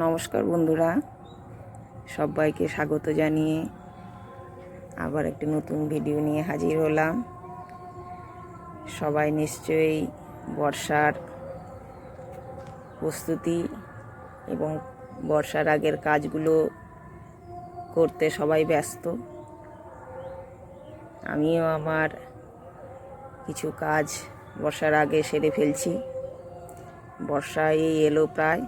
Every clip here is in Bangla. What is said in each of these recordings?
নমস্কার বন্ধুরা, সবাইকে স্বাগত জানিয়ে আবার একটি নতুন ভিডিও নিয়ে হাজির হলাম। সবাই নিশ্চয়ই বর্ষার প্রস্তুতি এবং বর্ষার আগের কাজগুলো করতে সবাই ব্যস্ত। আমিও আমার কিছু কাজ বর্ষার আগে সেরে ফেলছি। বর্ষা এই এলো প্রায়।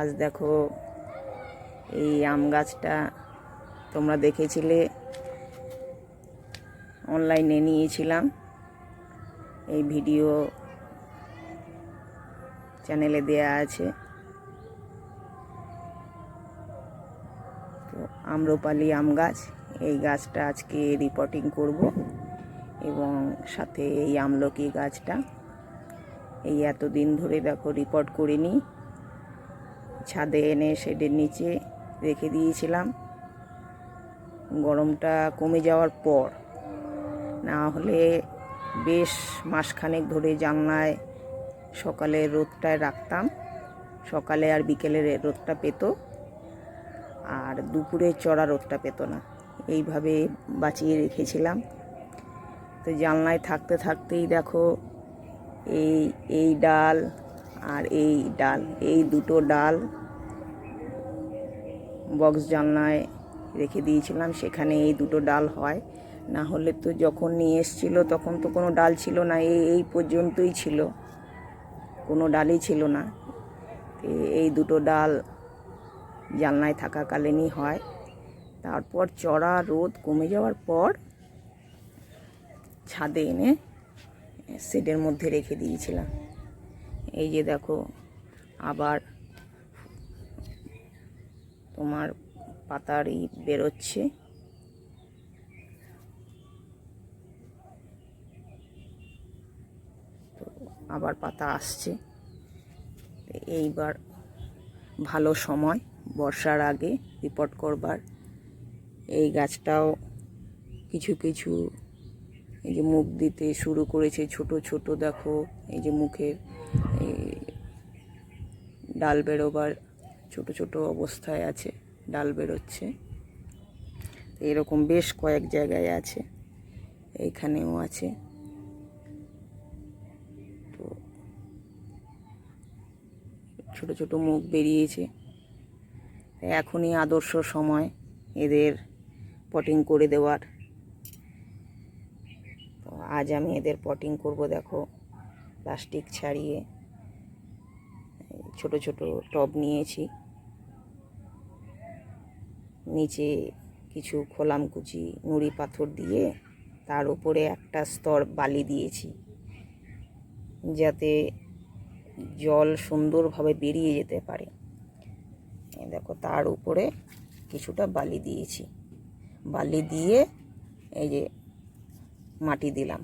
আজ দেখো এই আম গাছটা তোমরা দেখেছিলে, অনলাইনে নিয়েছিলাম, এই ভিডিও চ্যানেলে দেয়া আছে। তো আম্রপালি আম গাছ, এই গাছটা আজকে রিপোর্টিং করব এবং সাথে এই আমলকি গাছটা এই এতদিন ধরে দেখো রিপোর্ট করিনি, ছাদে এনে শেডের নিচে রেখে দিয়েছিলাম। গরমটা কমে যাওয়ার পর, না হলে বেশ মাসখানেক ধরে জানলায় সকালে রোদটায় রাখতাম, সকালে আর বিকেলে রোদটা পেত, আর দুপুরে চড়া রোদটা পেত না, এইভাবে বাঁচিয়ে রেখেছিলাম। তো জানলায় থাকতে থাকতেই দেখো এই ডাল আর এই ডাল, এই দুটো ডাল বক্স জানলায় রেখে দিয়েছিলাম, সেখানে এই দুটো ডাল হয়। না হলে তো যখন নিয়ে এসেছিলো তখন তো কোনো ডাল ছিল না, এই পর্যন্তই ছিল, কোনো ডালই ছিল না। এই দুটো ডাল জানলায় থাকাকালীনই হয়। তারপর চড়া রোদ কমে যাওয়ার পর ছাদে এনে শেডের মধ্যে রেখে দিয়েছিলাম। এই যে দেখো আবার তোমার পাতারই বেরোচ্ছে। তো আবার পাতা আসছে। এইবার ভালো সময় বর্ষার আগে রিপোর্ট করবার। এই গাছটাও কিছু কিছু এই যে মুখ দিতে শুরু করেছে, ছোট ছোট দেখো, এই যে মুখের ডাল বেরোবার ছোট ছোট অবস্থায় আছে, ডাল বেরোচ্ছে। এরকম বেশ কয়েক জায়গায় আছে, এইখানেও আছে। তো ছোট ছোট মুখ বেরিয়েছে। এখনই আদর্শ সময় এদের পটিং করে দেওয়ার। তো আজ আমি এদের পটিং করব। দেখো প্লাস্টিক ছাড়িয়ে ছোট ছোট টব নিয়েছি, নিচে কিছু খোলামকুচি নুড়ি পাথর দিয়ে তার উপরে একটা স্তর বালি দিয়েছি, যাতে জল সুন্দরভাবে বেরিয়ে যেতে পারে। দেখো তার উপরে কিছুটা বালি দিয়েছি, বালি দিয়ে এই যে মাটি দিলাম।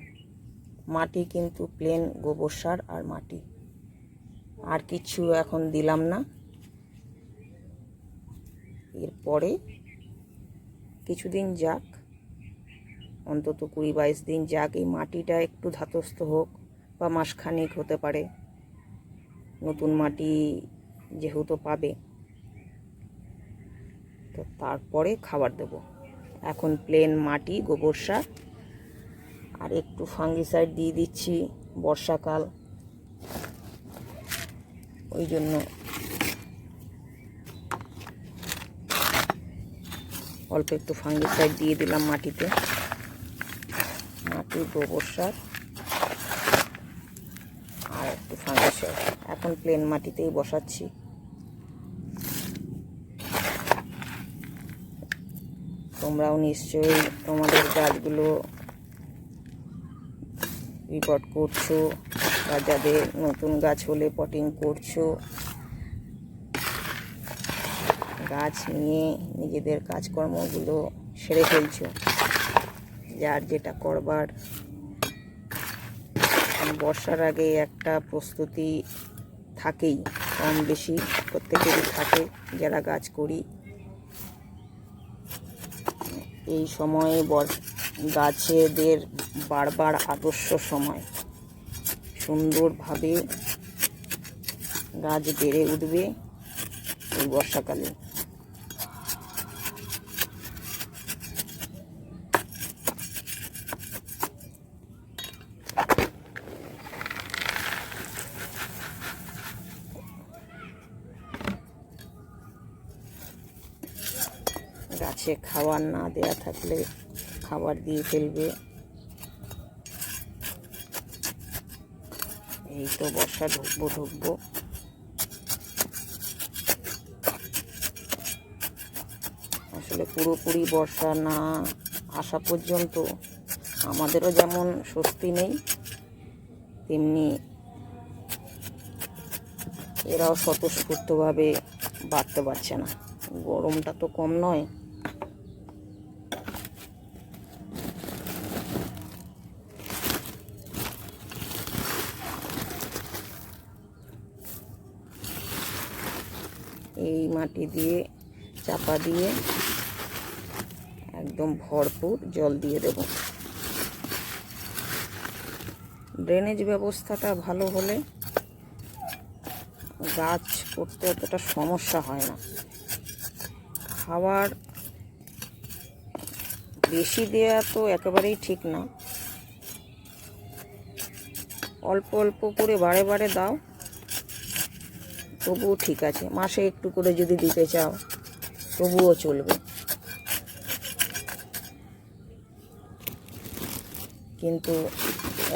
মাটি কিন্তু প্লেন গোবর সার আর মাটি, আর কিছু এখন দিলাম না। এরপরে কিছুদিন যাক, অন্তত 20-22 দিন যাক, এই মাটিটা একটু ধাতস্থ হোক, বা মাসখানেক হতে পারে, নতুন মাটি যেহেতু পাবে। তো তারপরে খাবার দেব। এখন প্লেন মাটি, গোবর সার আর একটু ফাঙ্গিসাইড দিয়ে দিচ্ছি, বর্ষাকাল ওই জন্য অল্প একটু ফাঙ্গিসাইড দিয়ে দিলাম মাটিতে। মাটি, গোবর সার আর একটু ফাঙ্গিসাইড। এখন প্লেন মাটিতেই বসাচ্ছি। তোমরাও নিশ্চয়ই তোমাদের গাছগুলো রিপোর্ট করছো, বা যাদের নতুন গাছ হলে পটিং করছো। গাছ নিয়ে নিজেদের কাজকর্মগুলো সেরে ফেলছো, যার যেটা করবার। বর্ষার আগে একটা প্রস্তুতি থাকেই, কম বেশি প্রত্যেকেরই থাকে যারা গাছ করি। এই সময়ে গাছেদের বারবার আদর্শ সময়, সুন্দরভাবে গাছ বেড়ে উঠবে এই বর্ষাকালে। গাছে খাবার না দেয়া থাকলে খাবার দিয়ে ফেলবে। এই তো বর্ষা ঢুকবো। আসলে পুরোপুরি বর্ষা না আসা পর্যন্ত আমাদেরও যেমন স্বস্তি নেই, তেমনি এরাও স্বতঃস্ফূর্তভাবে বাড়তে পারছে না। গরমটা তো কম নয়। এই মাটি দিয়ে চাপা দিয়ে একদম ভরপুর জল দিয়ে দেব। ড্রেনেজ ব্যবস্থাটা ভালো হলে গাছ করতে অতটা সমস্যা হয় না। খাবার বেশি দেওয়া তো একেবারেই ঠিক না, অল্প অল্প করে বারে বারে দাও, তবুও ঠিক আছে। মাসে একটু করে যদি দিতে চাও তবুও চলবে, কিন্তু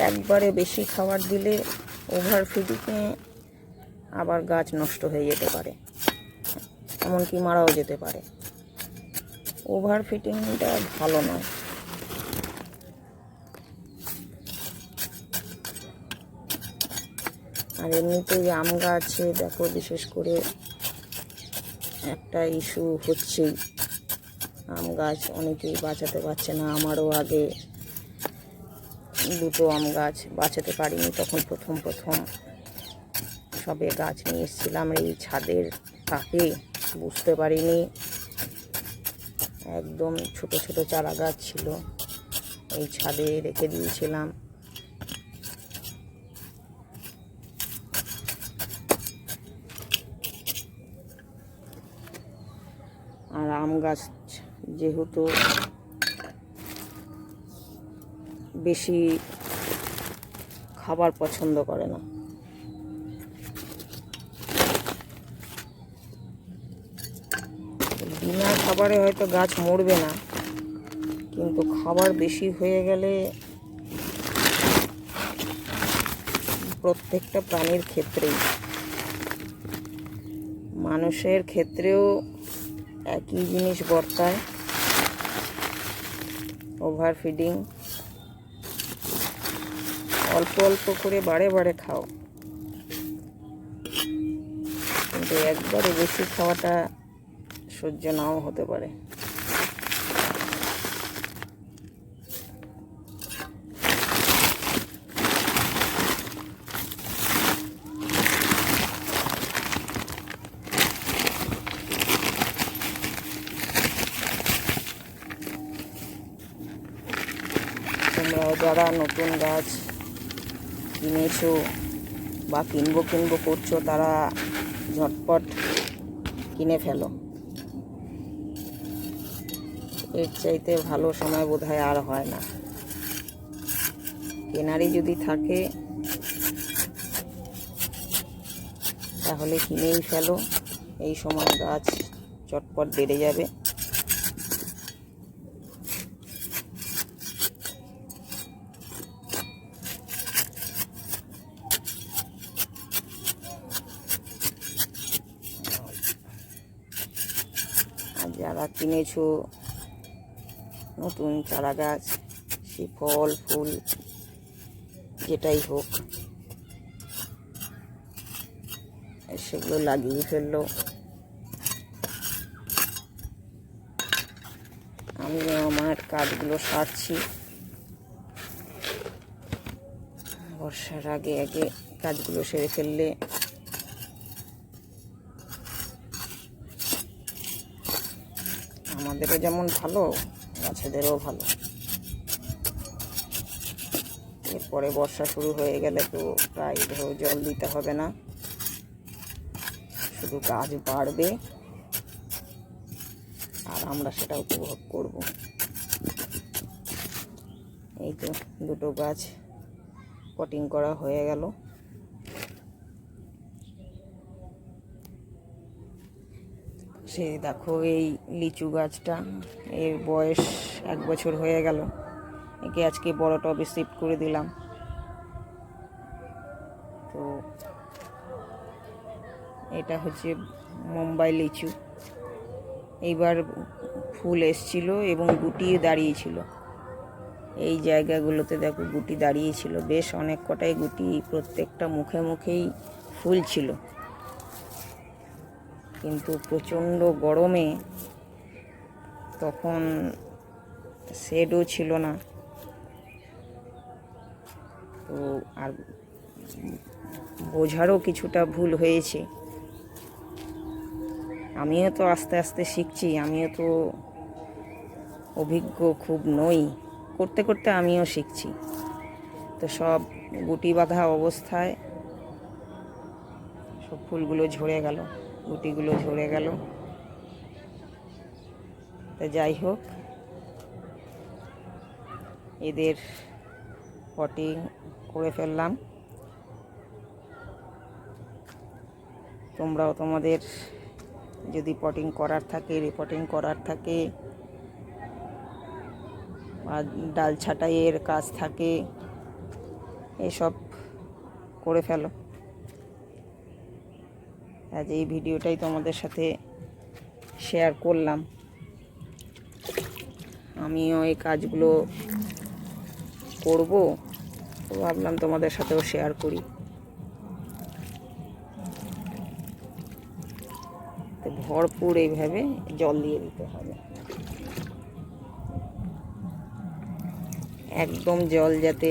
একবারে বেশি খাবার দিলে ওভার ফিডিংয়ে আবার গাছ নষ্ট হয়ে যেতে পারে, এমনকি মারাও যেতে পারে। ওভার ফিডিংটা ভালো নয়। আর এমনিতেই আম গাছে দেখো বিশেষ করে একটা ইস্যু হচ্ছেই, আম গাছ অনেকেই বাঁচাতে পারছে না। আমারও আগে দুটো আম গাছ বাঁচাতে পারিনি, তখন প্রথম সবে গাছ নিয়ে এসেছিলাম এই ছাদের তাকে, বুঝতে পারিনি। একদম ছোট ছোট চারা গাছ ছিল, এই ছাদে রেখে দিয়েছিলাম। আর আম গাছ যেহেতু বেশি খাবার পছন্দ করে না, বিনা খাবারে হয়তো গাছ মরবে না, কিন্তু খাবার বেশি হয়ে গেলে প্রত্যেকটা প্রাণীর ক্ষেত্রেই, মানুষের ক্ষেত্রেও একই জিনিস বর্তায়, ওভার ফিডিং। অল্প অল্প করে বারে বারে খাও, কিন্তু একবারে বেশি খাওয়াটা সহ্য নাও হতে পারে। তোমরাও যারা নতুন গাছ কিনেছো বা কিনবো করছো, তারা ঝটপট কিনে ফেলো। এর চাইতে ভালো সময় বোধহয় আর হয় না। কেনারই যদি থাকে তাহলে কিনেই ফেলো, এই সময় গাছ চটপট বেড়ে যাবে। আর যারা কিনেছো নতুন চারা গাছ, সে ফল ফুল যেটাই হোক, সেগুলো লাগিয়ে ফেললো। আমিও আমার কাজগুলো সারছি, বর্ষার আগে আগে কাজগুলো সেরে ফেললে আমাদেরও যেমন ভালো, গাছেদেরও ভালো। এরপরে বর্ষা শুরু হয়ে গেলে তো প্রায় জল দিতে হবে না। শুধু গাছ বাড়বে আর আমরা সেটা উপভোগ করব। এই তো দুটো গাছ পটিং করা হয়ে গেল। সে দেখো এই লিচু গাছটা, এর বয়স 1 বছর হয়ে গেল। একে আজকে বড় টবে শিফট করে দিলাম। তো এটা হচ্ছে মুম্বাই লিচু। এইবার ফুল এসছিল এবং গুটি দাঁড়িয়েছিল। এই জায়গাগুলোতে দেখো গুটি দাঁড়িয়েছিল, বেশ অনেক কটাই গুটি, প্রত্যেকটা মুখে মুখেই ফুল ছিল। কিন্তু প্রচণ্ড গরমে তখন শেডও ছিল না, তো আর বোঝারও কিছুটা ভুল হয়েছে। আমিও তো আস্তে আস্তে শিখছি, আমিও তো অভিজ্ঞ খুব নই, করতে করতে আমিও শিখছি। তো সব গুটি বাঁধা অবস্থায় সব ফুলগুলো ঝরে গেল, গুটিগুলো ঝরে গেল। তা যাই হোক, এদের পটিং করে ফেললাম। তোমরাও তোমাদের যদি পটিং করার থাকে, রিপোর্টিং করার থাকে, বা ডাল ছাঁটাইয়ের কাজ থাকে, এসব করে ফেলো। আজ এই ভিডিওটাই তোমাদের সাথে শেয়ার করলাম। আমিও এই কাজগুলো করব, তো ভাবলাম তোমাদের সাথেও শেয়ার করি। তো ভরপুর এইভাবে জল দিয়ে দিতে হবে, একদম জল যাতে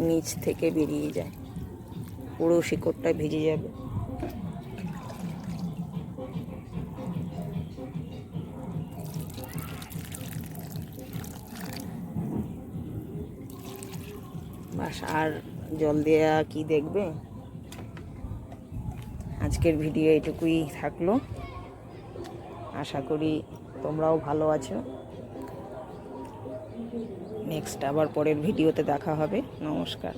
নিচ থেকে বেরিয়ে যায়, পুরো শিকড়টা ভিজে যাবে। বাস, আর জল দেওয়া কি দেখবে। আজকের ভিডিও এটুকুই থাকলো। আশা করি তোমরাও ভালো আছো। নেক্সট আবার পরের ভিডিওতে দেখা হবে। নমস্কার।